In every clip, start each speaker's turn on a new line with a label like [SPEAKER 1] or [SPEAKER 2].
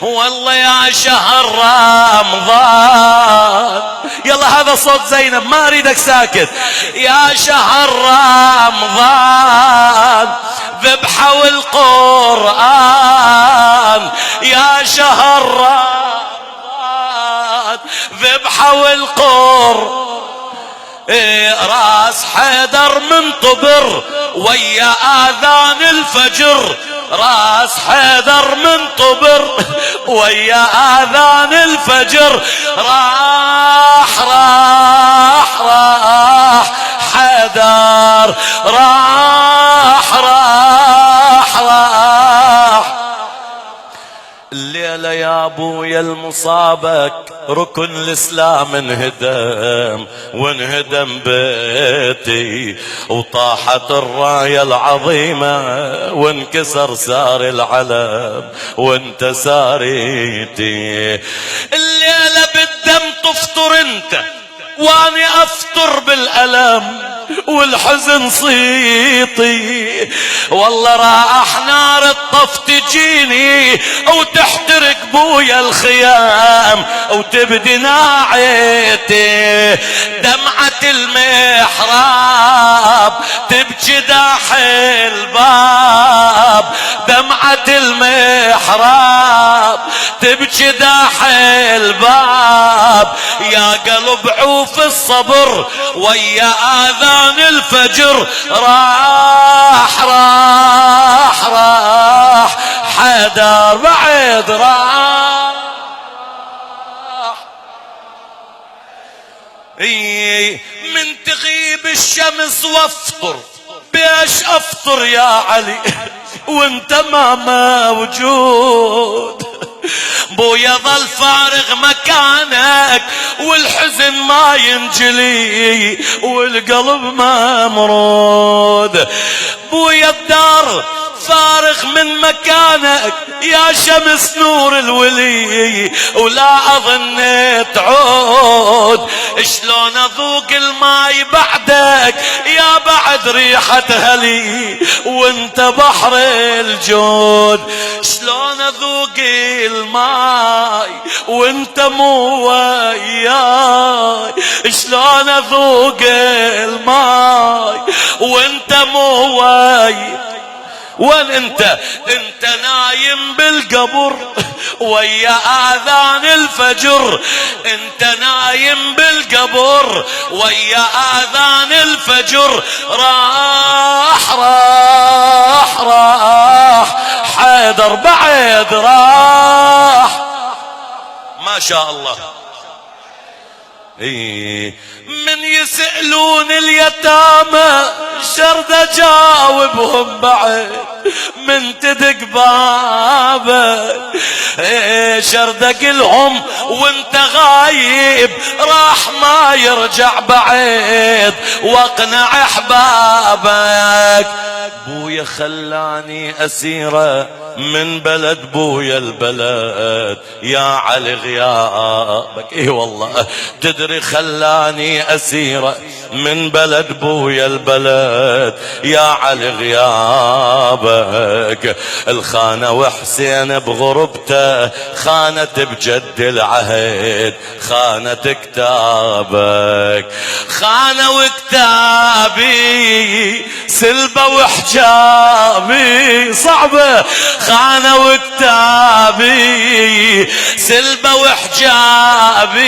[SPEAKER 1] والله يا شهر رمضان. يلا هذا صوت زينب، ما اريدك ساكت. يا شهر رمضان ذبحوا القرآن، يا شهر رمضان ذبحوا القرآن. راس حيدر منطبر ويا آذان الفجر، راس حيدر منطبر ويا آذان الفجر. راح راح راح حيدر، راح راح راح. الليلة يا ابويا المصابك ركن الاسلام انهدم، وانهدم بيتي وطاحت الراية العظيمة، وانكسر سار العلم وانت ساريتي. الليلة بالدم تفطر انت واني افطر بالألم، والحزن صيطي. والله راح نار الطف تجيني وتحترق بويا الخيام وتبدي ناعيتي. دمعة المحراب تبكي داح الباب، دمعة المحراب تبكي داح الباب. يا قلب عوف الصبر ويا آذان الفجر. راح راح راح حيدر بعد راح. من تغيب الشمس وافطر، بيش افطر يا علي وانت ما موجود. بويا ظل فارغ مكانك والحزن ما ينجلي والقلب ما مرود. بويا الدار فارغ من مكانك يا شمس نور الولي، ولا اظن تعود. شلون اذوق الماي بعدك يا بعد ريحة هلي وانت بحر الجود. شلون اذوق الماي وانت مو وياي، شلون اذوق الماي وانت مو وياي. وين انت؟ انت نايم بالقبر ويا آذان الفجر، انت نايم بالقبر ويا آذان الفجر. راح راح راح حيدر بعد راح. ما شاء الله. من يسألون اليتامى شرد جاوبهم بعد، من تدق بابك شردك لهم وانت غايب راح ما يرجع بعيد، واقنع احبابك. بويا خلاني اسيره من بلد بويا البلد، يا علي غيابك اي والله تدري خلاني اسيره من بلد بويا البلد، يا علي غيابك. الخانة وحسين بغربته خانت بجد العهد، خانت كتابك. خانة وكتابي سلبة وحجابي صعبة، خانة وكتابي سلبة وحجابي.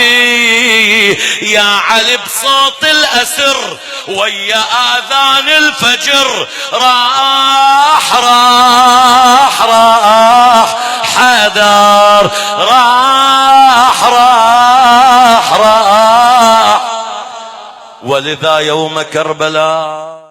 [SPEAKER 1] يا علي بصوت الأسر ويا آذان الفجر. راح راح راح حيدر، راح راح راح. ولذا يوم كربلاء